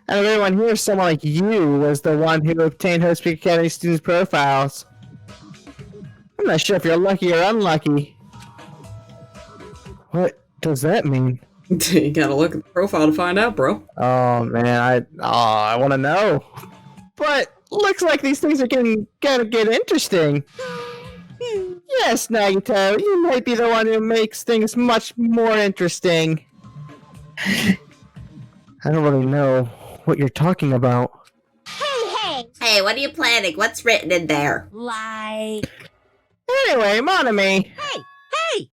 And everyone here, someone like you was the one who obtained Host Academy students' profiles. I'm not sure if you're lucky or unlucky. What does that mean? You gotta look at the profile to find out, bro. Oh man, I want to know. But looks like these things are gonna get interesting. Yes, Nagito, you might be the one who makes things much more interesting. I don't really know what you're talking about. Hey, what are you planning? What's written in there? Like... Anyway, Monami. Hey!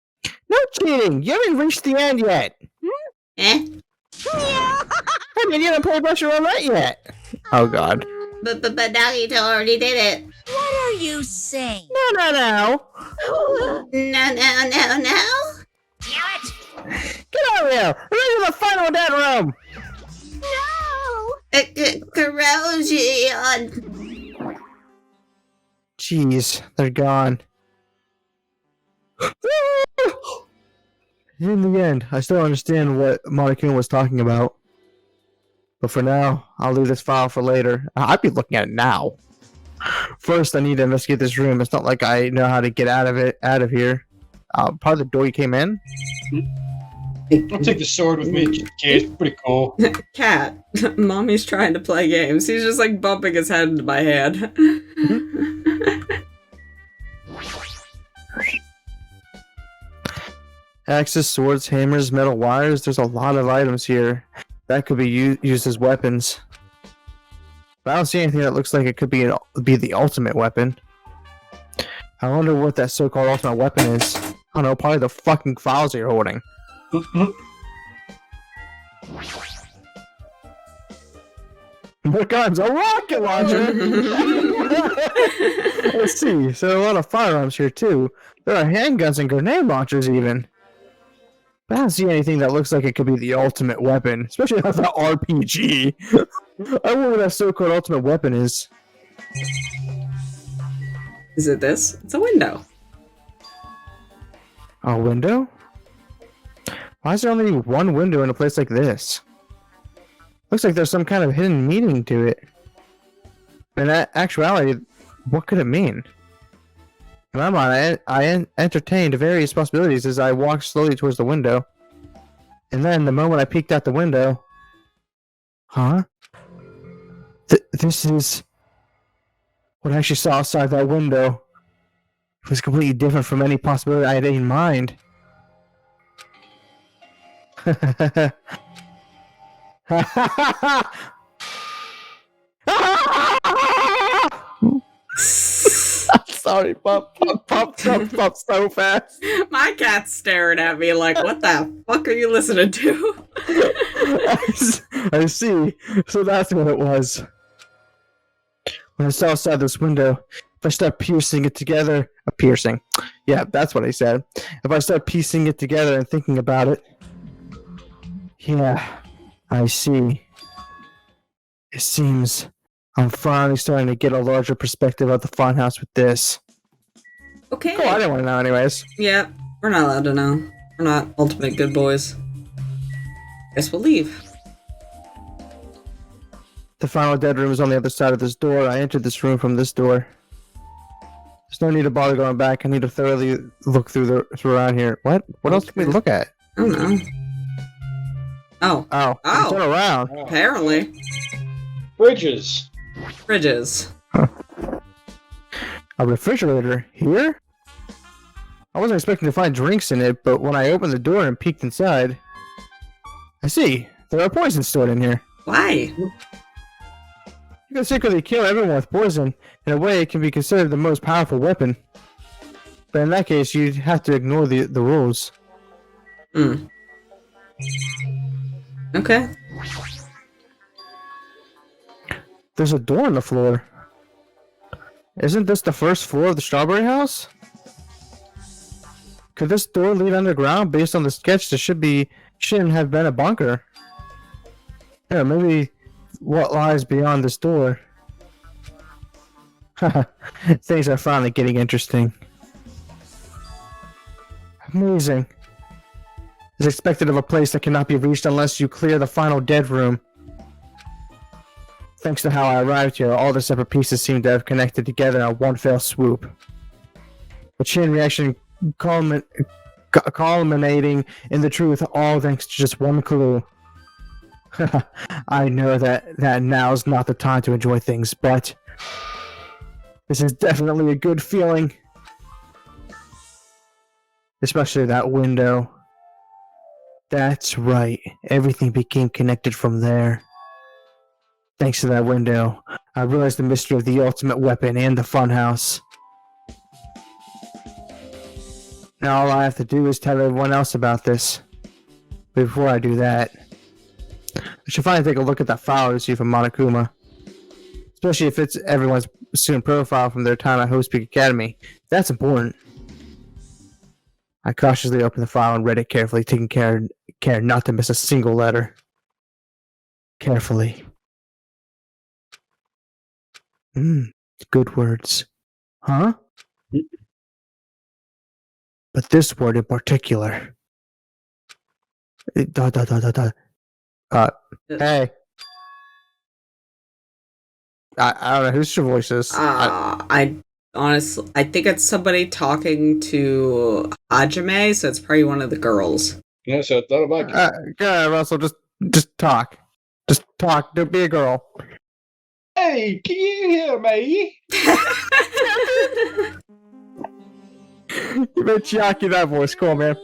No cheating! You haven't reached the end yet! Eh? I mean, you haven't played Russian roulette yet! Oh god. But Nagito already did it. What are you saying? No. No. Damn it! Get over here! We're in the final dead room! No! Corrosion. Jeez, they're gone. In the end, I still understand what Monokuma was talking about. But for now, I'll leave this file for later. I'd be looking at it now. First, I need to investigate this room. It's not like I know how to get out of here. Part of the door you came in? I'll take the sword with me. It's pretty cool. Cat, mommy's trying to play games. He's just like bumping his head into my hand. Axes, swords, hammers, metal wires. There's a lot of items here that could be used as weapons. But I don't see anything that looks like it could be the ultimate weapon. I wonder what that so-called ultimate weapon is. I don't know, probably the fucking files that you're holding. Here comes a rocket launcher! Let's see, so there are a lot of firearms here too. There are handguns and grenade launchers even. But I don't see anything that looks like it could be the ultimate weapon, especially not the RPG. I wonder what that so-called ultimate weapon is. Is it this? It's a window. A window? Why is there only one window in a place like this? Looks like there's some kind of hidden meaning to it. In actuality, what could it mean? In my mind, I entertained various possibilities as I walked slowly towards the window. And then, the moment I peeked out the window... Huh? This is... what I actually saw outside that window. It was completely different from any possibility I had in mind. Sorry, Pop so fast. My cat's staring at me like, what the fuck are you listening to? I see. So that's what it was. When I saw outside this window, if I start piecing it together... A piercing. Yeah, that's what I said. If I start piecing it together and thinking about it... Yeah, I see. It seems I'm finally starting to get a larger perspective of the funhouse with this. Okay. Cool, I didn't want to know anyways. Yeah, we're not allowed to know. We're not ultimate good boys. Guess we'll leave. The final dead room is on the other side of this door. I entered this room from this door. There's no need to bother going back. I need to thoroughly look through around here. What? What else can we look at? I don't know. Oh. Turn around. Apparently. Bridges. Fridges. A refrigerator here? I wasn't expecting to find drinks in it, but when I opened the door and peeked inside, I see. There are poisons stored in here. Why? You can secretly kill everyone with poison. In a way, it can be considered the most powerful weapon. But in that case, you'd have to ignore the rules. Okay. There's a door on the floor. Isn't this the first floor of the Strawberry House? Could this door lead underground? Based on the sketch, this shouldn't have been a bunker. Yeah, maybe what lies beyond this door. Things are finally getting interesting. Amazing. It's expected of a place that cannot be reached unless you clear the final dead room. Thanks to how I arrived here, all the separate pieces seem to have connected together in one fell swoop. A chain reaction culminating in the truth, all thanks to just one clue. I know that now's not the time to enjoy things, but this is definitely a good feeling. Especially that window. That's right. Everything became connected from there. Thanks to that window, I realized the mystery of the ultimate weapon and the funhouse. Now all I have to do is tell everyone else about this. But before I do that, I should finally take a look at that file to see from Monokuma. Especially if it's everyone's student profile from their time at Host Peak Academy. That's important. I cautiously opened the file and read it carefully, taking care not to miss a single letter. Carefully. Good words. Huh? But this word in particular. Hey. I don't know whose your voice is. I honestly, I think it's somebody talking to Hajime, so it's probably one of the girls. Yeah, so I thought about it. Go ahead, Russell. Just talk. Just talk. Don't be a girl. Hey, can you hear me? You made Chiaki that voice. Cool, man.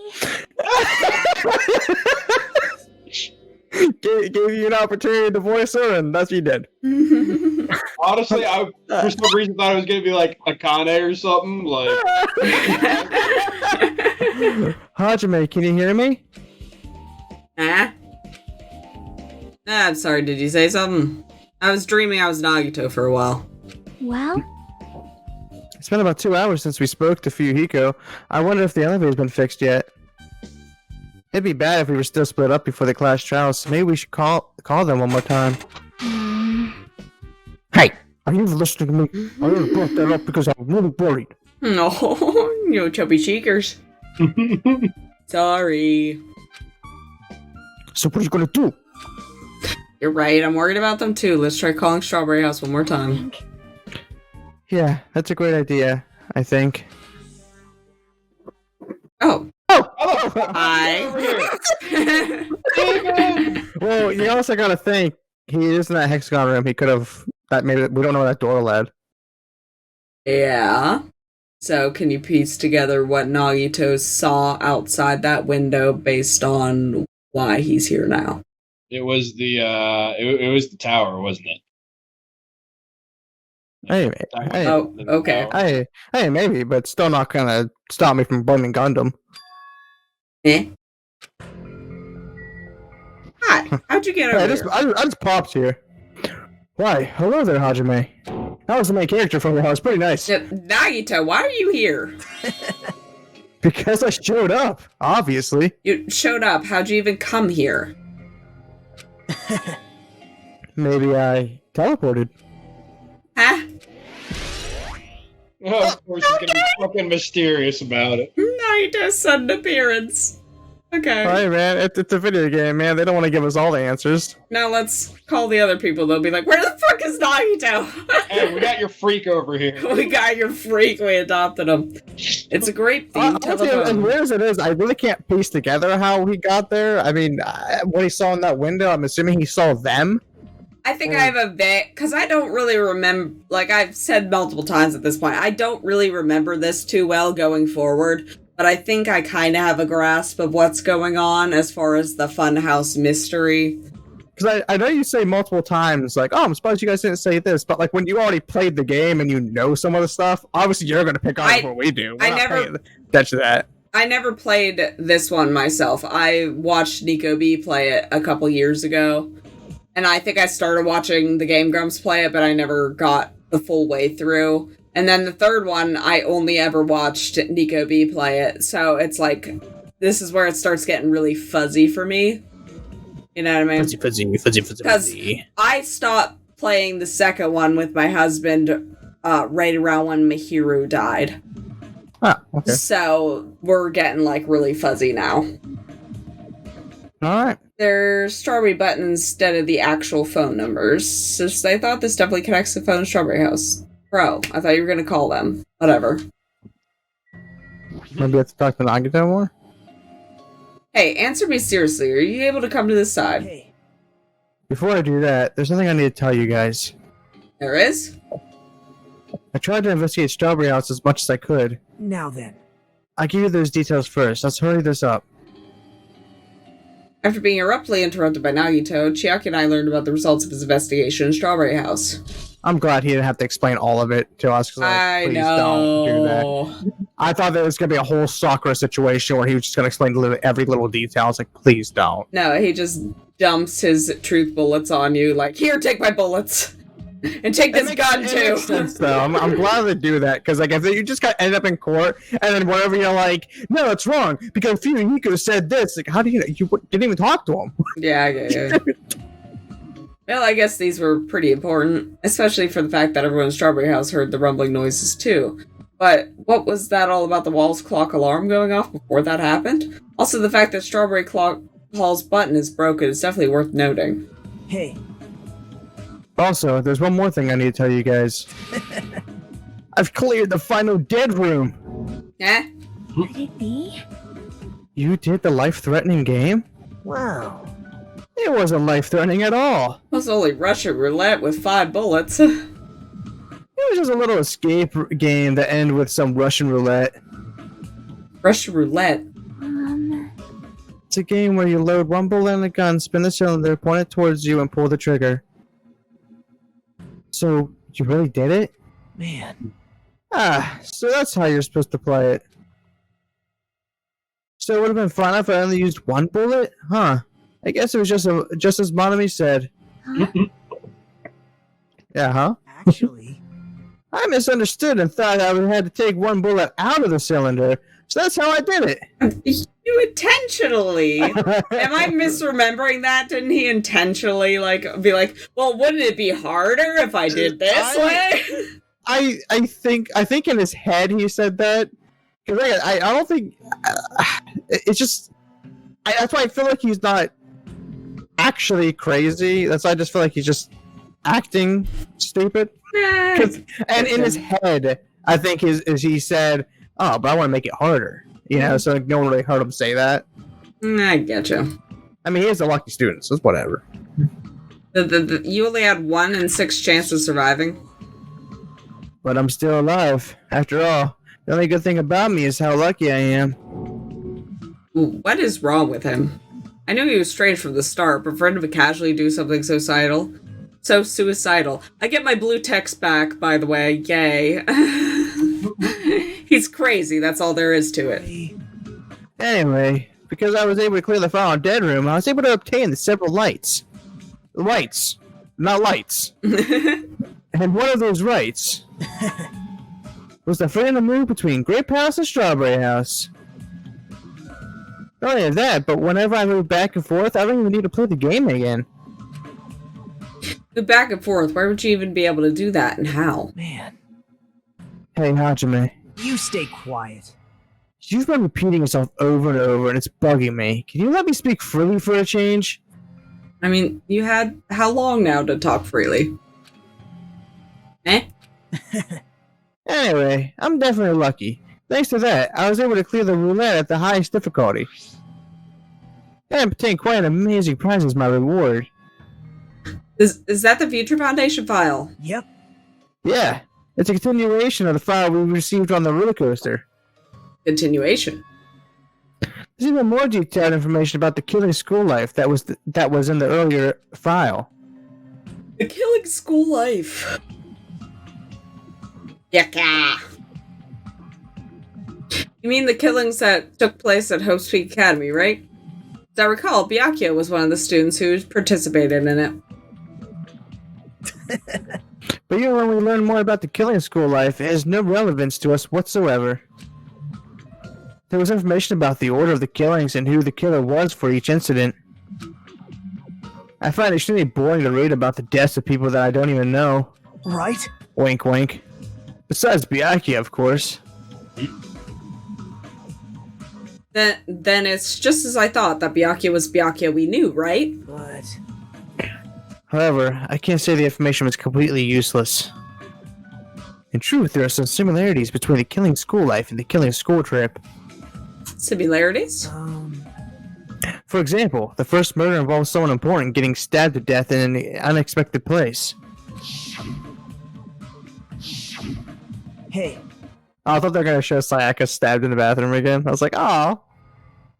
Gave you an opportunity to voice her, and that's what you did. Honestly, I for some reason thought it was gonna be like Akane or something. Like, Hajime, can you hear me? Huh? I'm sorry, did you say something? I was dreaming I was Nagito for a while. Well, It's been about 2 hours since we spoke to Fuyuhiko. I wonder if the elevator's been fixed yet. It'd be bad if we were still split up before the class trials. So maybe we should call them one more time. Hey, are you listening to me? I only brought that up because I'm really worried. No, you chubby cheekers. Sorry. So what are you gonna do? You're right, I'm worried about them too. Let's try calling Strawberry House one more time. Yeah, that's a great idea, I think. Oh. oh, Hi. Well, you also gotta think, he is in that hexagon room. He could have... maybe we don't know where that door led. Yeah. So, can you piece together what Nagito saw outside that window based on why he's here now? it was the it was the tower, wasn't it? Hey, Oh, okay. hey, maybe, but still not gonna stop me from blaming Gundam. Eh? Hi, how'd you get over Hey, here? I just popped here. Why, hello there, Hajime. That was the main character from the house. Pretty nice. Nagito, why are you here? Because I showed up, obviously. You showed up. How'd you even come here? Maybe I teleported. Huh? Oh, of course, he's gonna be fucking mysterious about it. Nagito's sudden appearance. Okay. Hey, man, it's a video game, man. They don't want to give us all the answers. Now let's call the other people. They'll be like, where the fuck is Nagito? Hey, we got your freak over here. We got your freak. We adopted him. It's a great theme Honestly, as telephone. weird as it is, I really can't piece together how he got there. I mean, what he saw in that window, I'm assuming he saw them. I think I have a bit, because I don't really remember, like I've said multiple times at this point, I don't really remember this too well going forward, but I think I kind of have a grasp of what's going on as far as the Funhouse mystery. Because I know you say multiple times, like, oh, I'm surprised you guys didn't say this, but like when you already played the game and you know some of the stuff, obviously you're going to pick on what we do. We're not paying attention to that. I never played this one myself. I watched Nico B play it a couple years ago. And I think I started watching the Game Grumps play it, but I never got the full way through. And then the third one, I only ever watched Nico B play it. So it's like, this is where it starts getting really fuzzy for me. You know what I mean? Fuzzy. Because I stopped playing the second one with my husband right around when Mihiru died. Ah, okay. So we're getting like really fuzzy now. Alright. They're strawberry buttons instead of the actual phone numbers. So I thought this definitely connects the phone to Strawberry House. Bro, I thought you were gonna call them. Whatever. Maybe I have to talk to Nagito more? Hey, answer me seriously. Are you able to come to this side? Hey, Before I do that, there's something I need to tell you guys. There is? I tried to investigate Strawberry House as much as I could. now then. I'll give you those details first. Let's hurry this up. After being abruptly interrupted by Nagito, Chiaki and I learned about the results of his investigation in Strawberry House. I'm glad he didn't have to explain all of it to us. I Please know. don't do that. I thought that it was going to be a whole Sakura situation where he was just going to explain every little detail. I was like, please don't. No, he just dumps his truth bullets on you, like, here, take my bullets. And take this gun, It too. makes sense, though. I'm glad they do that, because like, if you just got end up in court, and then whatever you're like, no, it's wrong, because he could have said this. Like, how do you know? You didn't even talk to him. Yeah. Well, I guess these were pretty important, especially for the fact that everyone in Strawberry House heard the rumbling noises, too. But what was that all about the Walls Clock alarm going off before that happened? Also, the fact that Strawberry Clock Hall's button is broken is definitely worth noting. Hey, Also, there's one more thing I need to tell you guys. I've cleared the final dead room. Eh? could it be? You did the life-threatening game? Wow. It wasn't life-threatening at all. It was only Russian roulette with 5 bullets. It was just a little escape game that ended with some Russian roulette. Russian roulette? It's a game where you load one bullet in a gun, spin the cylinder, point it towards you, and pull the trigger. So, you really did it? Man. So that's how you're supposed to play it. So it would have been fine if I only used one bullet? Huh. I guess it was just as Monami said. Yeah, huh? Actually, I misunderstood and thought I would have to take one bullet out of the cylinder, so that's how I did it. You intentionally... Am I misremembering that? Didn't he intentionally, be like, well, wouldn't it be harder if I did this way? I think in his head he said that. Because I don't think... it's just... that's why I feel like he's not actually crazy. That's why I just feel like he's just acting stupid. And in his head, I think he said, oh, but I want to make it harder. You know, so no one really heard him say that. I getcha. I mean, he is a lucky student, so it's whatever. You only had 1 in 6 chance of surviving. But I'm still alive. After all, the only good thing about me is how lucky I am. What is wrong with him? I knew he was strange from the start, but for him to casually do something so suicidal. I get my blue text back, by the way. Yay. He's crazy, that's all there is to it. Anyway, because I was able to clear the final dead room, I was able to obtain the several lights. Lights, not lights. And one of those rights was the freedom to move between Grape House and Strawberry House. Not only that, but whenever I move back and forth, I don't even need to play the game again. The back and forth, why would you even be able to do that, and how? man. Hey, Hajime, You stay quiet. you've been repeating yourself over and over, and it's bugging me. Can you let me speak freely for a change? I mean, you had how long now to talk freely? Eh? Anyway, I'm definitely lucky. Thanks to that, I was able to clear the roulette at the highest difficulty. And obtain quite an amazing prize as my reward. Is that the Future Foundation file? Yep. Yeah, it's a continuation of the file we received on the roller coaster. Continuation. There's even more detailed information about the killing school life that was in the earlier file. The killing school life. Yucca. You mean the killings that took place at Hope's Peak Academy, right? As I recall, Byakuya was one of the students who participated in it. But even when we learn more about the killing school life, it has no relevance to us whatsoever. There was information about the order of the killings and who the killer was for each incident. I find it extremely boring to read about the deaths of people that I don't even know. Right? Wink wink. Besides Byakuya, of course. Then it's just as I thought, that Byakuya was Byakuya we knew, right? But However, I can't say the information was completely useless. In truth, there are some similarities between the killing school life and the killing school trip. Similarities? For example, the first murder involves someone important getting stabbed to death in an unexpected place. hey, I thought they were going to show Sayaka stabbed in the bathroom again. I was like, oh,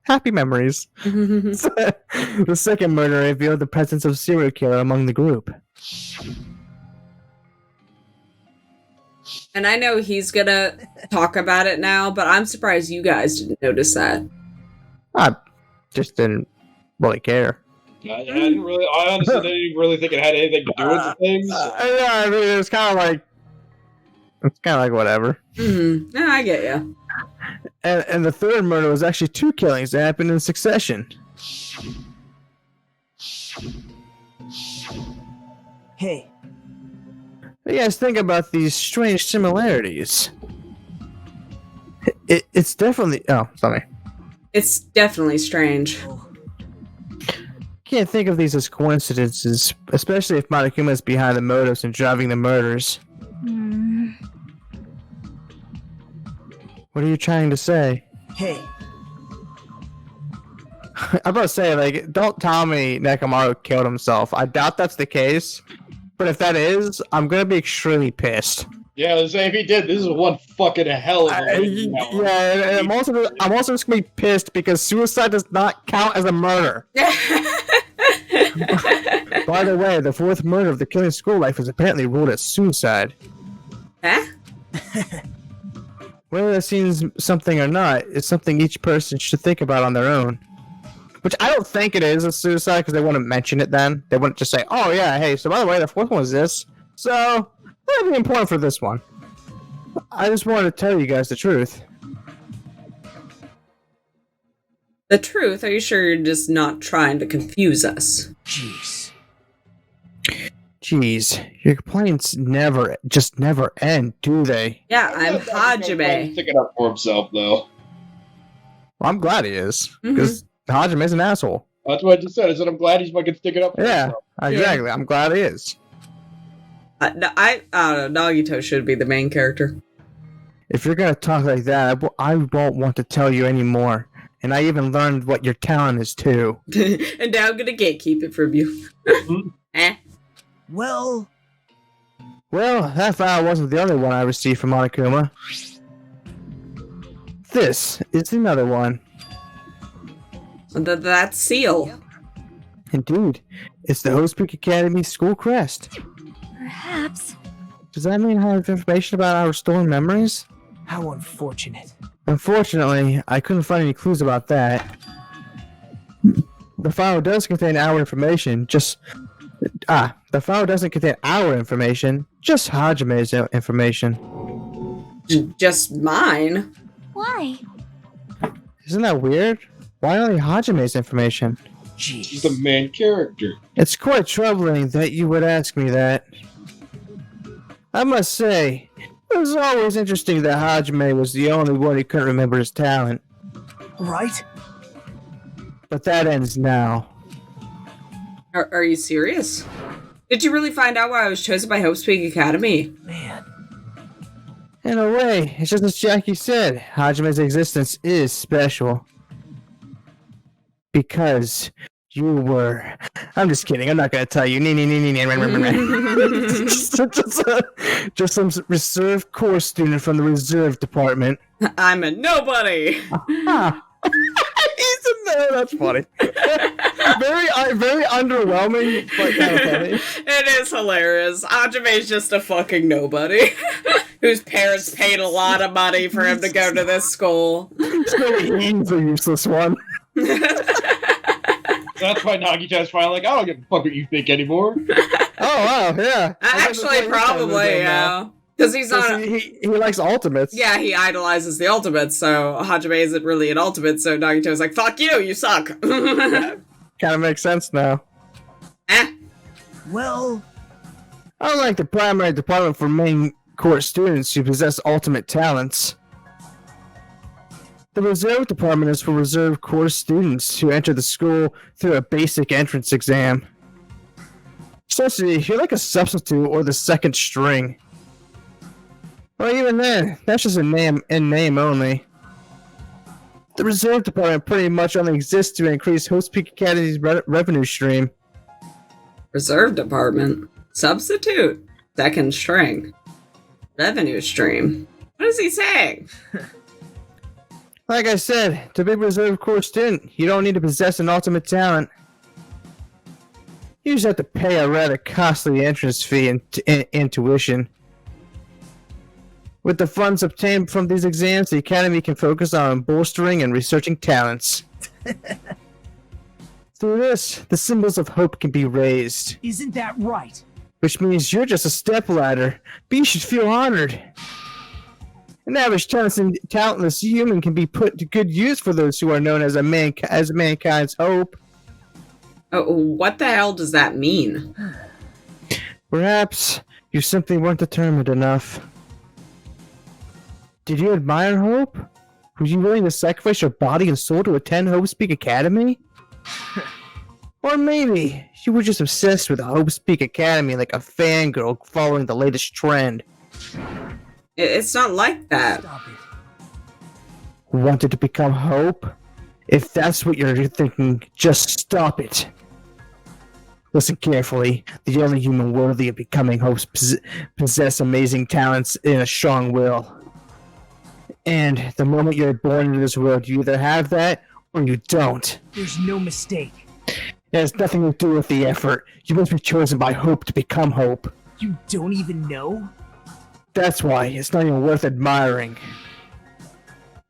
happy memories. The second murder revealed the presence of a serial killer among the group. And I know he's gonna talk about it now, but I'm surprised you guys didn't notice that. I just didn't really care. I honestly didn't really think it had anything to do with the things. Yeah, I mean, it's kind of like whatever. No, I get you. And the third murder was actually two killings that happened in succession. hey, What do you guys think about these strange similarities? It's definitely... Oh, sorry. It's definitely strange. Can't think of these as coincidences, especially if Monokuma is behind the motives and driving the murders. What are you trying to say? hey, I'm about to say, like, don't tell me Nekomaru killed himself. I doubt that's the case. But if that is, I'm gonna be extremely pissed. Yeah, let's say if he did, this is one fucking hell of a Yeah, and I'm also just gonna be pissed because suicide does not count as a murder. By the way, the fourth murder of the killing school life was apparently ruled as suicide. Huh? Whether that seems something or not, it's something each person should think about on their own. Which I don't think it is a suicide because they wouldn't mention it then. They wouldn't just say, oh yeah, hey, so by the way, the fourth one was this. So, that'd be important for this one. I just wanted to tell you guys the truth. The truth? Are you sure you're just not trying to confuse us? Jeez, your complaints never end, do they? Yeah, I'm Hajime. Sticking up for himself, though. Well, I'm glad he is, because Hajime's an asshole. That's what I just said. I said I'm glad he's fucking sticking up for Yeah, himself. exactly. I'm glad he is. No, I don't know. Nagito should be the main character. If you're gonna talk like that, I won't want to tell you anymore. And I even learned what your talent is too. And now I'm gonna gatekeep it from you. well, That file wasn't the only one I received from Monokuma. This is another one. That seal. Indeed, it's the Host Peak Academy school crest. Perhaps. Does that mean I have information about our stolen memories? how unfortunate. Unfortunately, I couldn't find any clues about that. The file does contain our information, the file doesn't contain our information, just Hajime's information. Just mine? Why? Isn't that weird? Why only Hajime's information? He's the main character. It's quite troubling that you would ask me that. I must say, it was always interesting that Hajime was the only one who couldn't remember his talent. Right? But that ends now. Are you serious? Did you really find out why I was chosen by Hope Peak Academy? Man. In a way, it's just as Jackie said, Hajime's existence is special. Because you were... I'm just kidding, I'm not gonna tell you. Just some reserve course student from the reserve department. I'm a nobody! He's in there, that's funny. Very underwhelming, but kind of funny. It is hilarious. Hajime's just a fucking nobody. Whose parents paid a lot of money for him to go to this school. So he's a useless one. That's why Nagito's finally like, I don't give a fuck what you think anymore. Oh wow, yeah. Actually, probably, yeah. Because he's not. He likes ultimates. Yeah, he idolizes the ultimates, so Hajime isn't really an ultimate, so Nagito's like, fuck you, you suck. Kind of makes sense now. Well, Unlike the primary department for main course students who possess ultimate talents, The reserve department is for reserve course students who enter the school through a basic entrance exam. Sassy, you're like a substitute or the second string. Well, even then, that's just a name in name only. The reserve department pretty much only exists to increase Host Peak Academy's revenue stream. Reserve department. Substitute. Second string. Revenue stream. What is he saying? Like I said, to be a reserve course student, you don't need to possess an ultimate talent. You just have to pay a rather costly entrance fee and tuition. With the funds obtained from these exams, the Academy can focus on bolstering and researching talents. Through this, the symbols of hope can be raised. Isn't that right? Which means you're just a stepladder, but you should feel honored. An average talentless human can be put to good use for those who are known as mankind's hope. Oh, what the hell does that mean? Perhaps you simply weren't determined enough. Did you admire Hope? Were you willing to sacrifice your body and soul to attend Hope Speak Academy? Or maybe you were just obsessed with Hope Speak Academy like a fangirl following the latest trend. It's not like that. Stop it. Wanted to become Hope? If that's what you're thinking, just stop it. Listen carefully. The only human worthy of becoming Hope possess amazing talents and a strong will. And the moment you're born into this world, you either have that or you don't. There's no mistake. It has nothing to do with the effort. You must be chosen by Hope to become Hope. You don't even know? That's why it's not even worth admiring.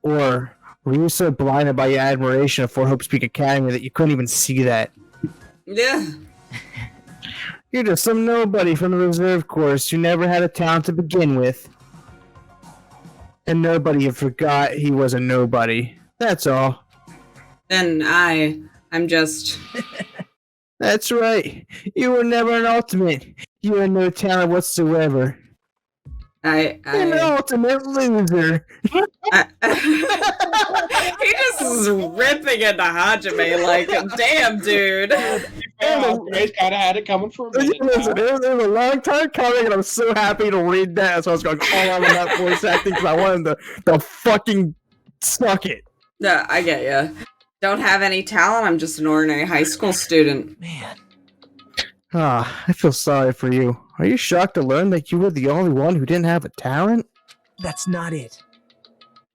Or were you so blinded by your admiration for Hope Speak Academy that you couldn't even see that? Yeah. You're just some nobody from the reserve course who never had a talent to begin with. And nobody forgot he was a nobody. That's all. Then I'm just... That's right. You were never an ultimate. You had no talent whatsoever. You're an ultimate loser. He just is ripping into Hajime like, damn, dude. Ultimate's kind of had it coming for a minute. Listen, it was a long time coming, and I'm so happy to read that. So I was going all out on that voice acting because I wanted to fucking suck it. Yeah, I get ya. Don't have any talent. I'm just an ordinary high school student. Man. Ah, I feel sorry for you. Are you shocked to learn that you were the only one who didn't have a talent? That's not it.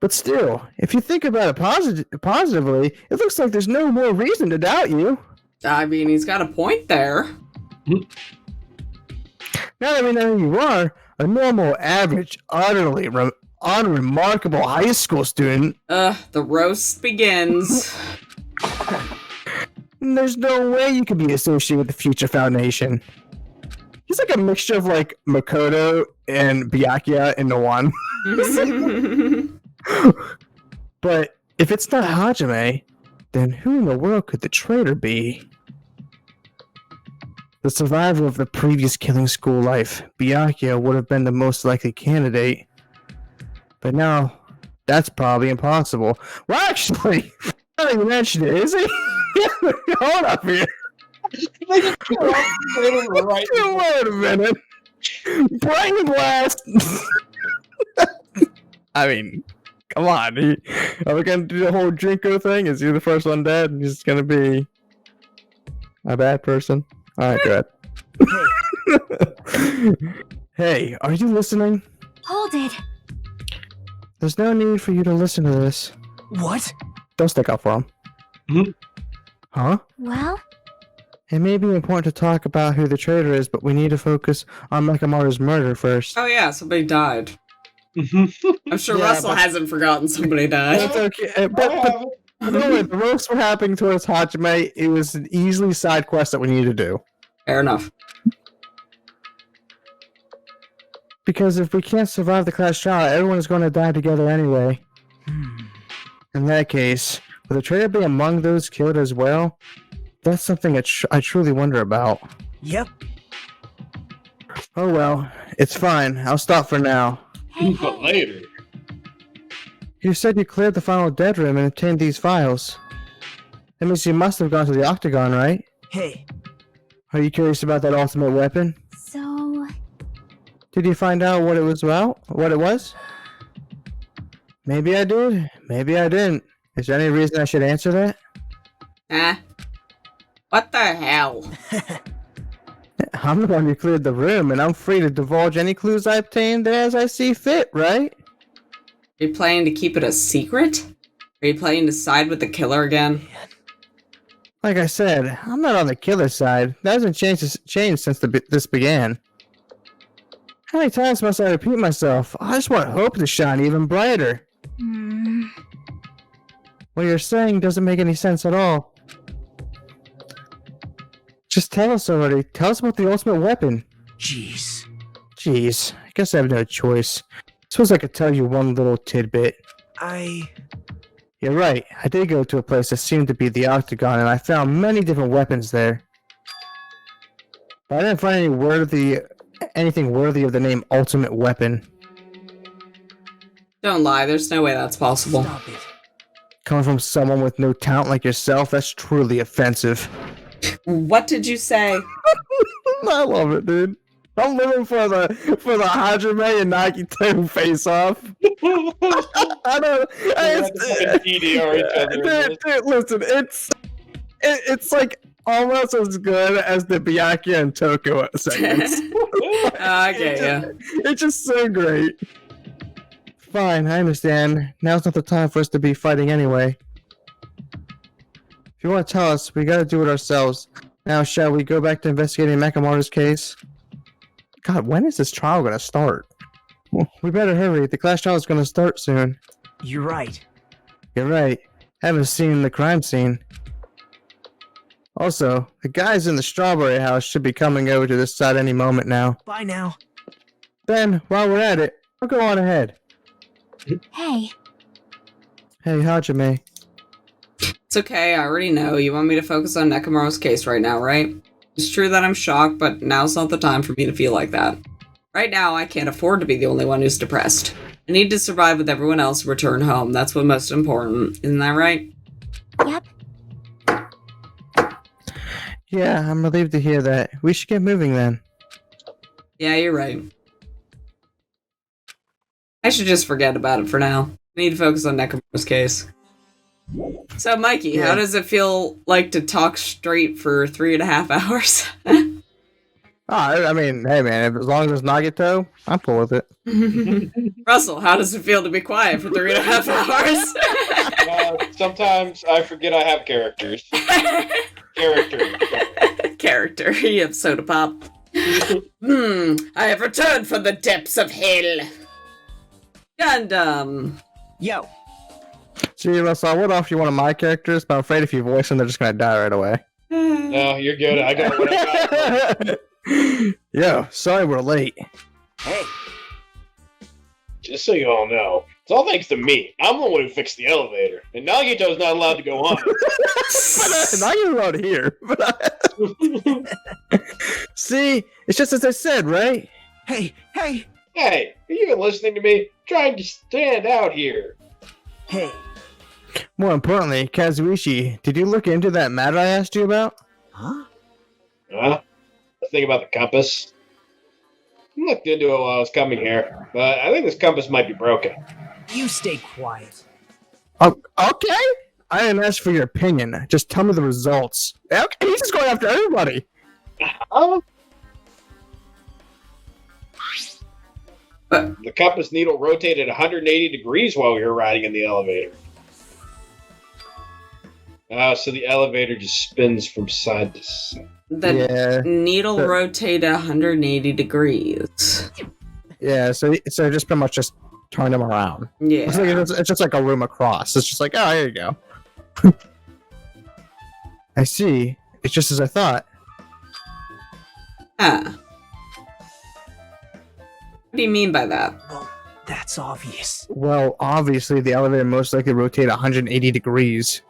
But still, if you think about it positively, it looks like there's no more reason to doubt you. I mean, he's got a point there. Now that we know who you are, a normal, average, utterly unremarkable high school student. The roast begins. There's no way you could be associated with the Future Foundation. He's like a mixture of like Makoto and Byakuya into one. But if it's not Hajime, then who in the world could the traitor be? The survivor of the previous killing school life, Byakuya would have been the most likely candidate. But now, that's probably impossible. Well, actually, not even mention it, is he? Hold up here. Right. Wait a minute. Brain blast. I mean, come on. Are we gonna do the whole Drinko thing? Is he the first one dead? And he's gonna be a bad person? Alright, good. Hey, are you listening? Hold it. There's no need for you to listen to this. What? Don't stick up for him. Huh? Well, It may be important to talk about who the traitor is, but we need to focus on Mekamaru's murder first. Oh yeah, somebody died. I'm sure Yeah, Russell but- hasn't forgotten somebody died. It's okay, but no, the roasts were happening towards Hajime. It was an easily side quest that we need to do. Fair enough. Because if we can't survive the class trial, everyone is going to die together anyway. In that case, will the traitor be among those killed as well? That's something I truly wonder about. Yep. Oh well, it's fine. I'll stop for now. hey, But hey. later. You said you cleared the final dead room and obtained these files. That means you must have gone to the Octagon, right? Hey, Are you curious about that ultimate weapon? So, Did you find out what it was about? What it was? Maybe I did. Maybe I didn't. Is there any reason I should answer that? Huh? What the hell? I'm the one who cleared the room, and I'm free to divulge any clues I obtained as I see fit, right? Are you planning to keep it a secret? Are you planning to side with the killer again? Like I said, I'm not on the killer side. That hasn't changed since this began. How many times must I repeat myself? I just want hope to shine even brighter. What you're saying doesn't make any sense at all. Just tell us already. Tell us about the ultimate weapon. jeez. Jeez, I guess I have no choice. Suppose I could tell you one little tidbit. You're right, I did go to a place that seemed to be the Octagon, and I found many different weapons there. But I didn't find anything worthy of the name Ultimate Weapon. Don't lie, there's no way that's possible. Stop it. Coming from someone with no talent like yourself, that's truly offensive. What did you say? I love it, dude. I'm living for the Hajime and Nagito face off. I don't. TDR each other. Dude, listen, it's like almost as good as the Byakuya and Toko segments. Okay, yeah. It's just so great. Fine, I understand. Now's not the time for us to be fighting anyway. If you want to tell us, we gotta do it ourselves. Now, shall we go back to investigating Mekamaru's case? God, when is this trial gonna start? Well, we better hurry. The class trial is gonna start soon. You're right. You're right. Haven't seen the crime scene. Also, the guys in the strawberry house should be coming over to this side any moment now. Bye now. Then, while we're at it, I'll go on ahead. hey, Hey, Hajime. It's okay, I already know. You want me to focus on Nekomaru's case right now, right? It's true that I'm shocked, but now's not the time for me to feel like that. Right now, I can't afford to be the only one who's depressed. I need to survive with everyone else and return home. That's what's most important. Isn't that right? yep. Yeah, I'm relieved to hear that. We should get moving then. Yeah, you're right. I should just forget about it for now. I need to focus on Nekomaru's case. So, Mikey, how does it feel like to talk straight for 3.5 hours? I mean, hey man, as long as it's Nagito, I'm cool with it. Russell, how does it feel to be quiet for 3.5 hours? Sometimes I forget I have characters. Character, you have soda pop. I have returned from the depths of hell. Gundam. Yo, Gee, Russell, I would offer you one of my characters, but I'm afraid if you voice them, they're just gonna die right away. No, you're good. I got what I got. Yo, sorry we're late. hey, Just so you all know, it's all thanks to me. I'm the one who fixed the elevator, and Nagito's not allowed to go on. Nagito's not here. See, it's just as I said, right? hey, Hey, are you even listening to me? Trying to stand out here. hey. More importantly, Kazuichi, did you look into that matter I asked you about? Huh? Huh? The thing about the compass? I looked into it while I was coming here, but I think this compass might be broken. You stay quiet. Oh, okay. I didn't ask for your opinion. Just tell me the results. Okay, he's just going after everybody. The compass needle rotated 180 degrees while we were riding in the elevator. So the elevator just spins from side to side. The needle rotated 180 degrees. Yeah, so just pretty much just turn him around. Yeah. It's just like a room across. It's just like, oh, here you go. I see. It's just as I thought. What do you mean by that? Well, that's obvious. Well, obviously, the elevator most likely rotated 180 degrees.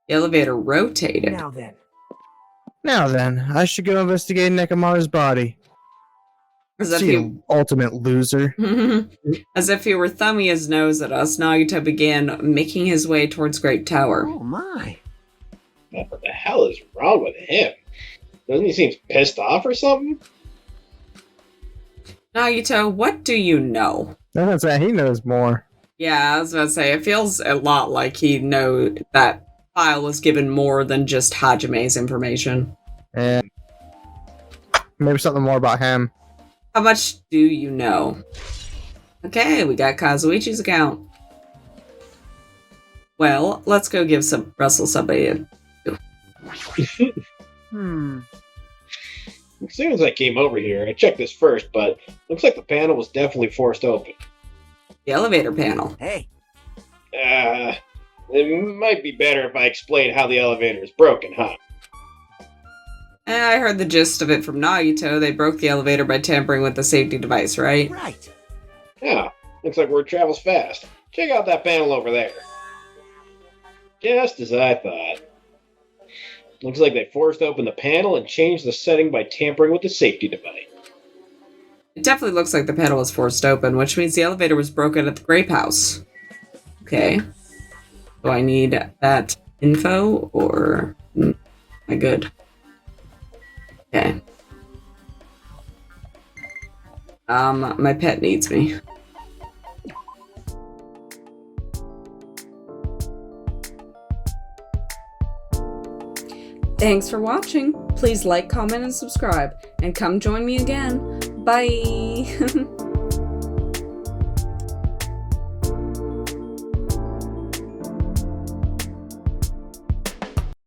The elevator rotated. Now then, Now then, I should go investigate Nekomaru's body. As if See, he you ultimate loser. As if he were thumbing his nose at us, Nagito began making his way towards Great Tower. Oh my. What the hell is wrong with him? Doesn't he seem pissed off or something? Nagito, what do you know? That's not saying he knows more. Yeah, I was about to say, it feels a lot like he know that Kyle was given more than just Hajime's information. And maybe something more about him. How much do you know? Okay, we got Kazuichi's account. Well, let's go give Russell somebody a... As soon as I came over here, I checked this first, but looks like the panel was definitely forced open. The elevator panel. Hey. It might be better if I explain how the elevator is broken, huh? I heard the gist of it from Nagito. They broke the elevator by tampering with the safety device, right? Right. Yeah, looks like word travels fast. Check out that panel over there. Just as I thought. Looks like they forced open the panel and changed the setting by tampering with the safety device. It definitely looks like the panel was forced open, which means the elevator was broken at the Grape House. Okay. Do I need that info, or am I good? Okay. My pet needs me. Thanks for watching. Please like, comment, and subscribe. And come join me again. Bye!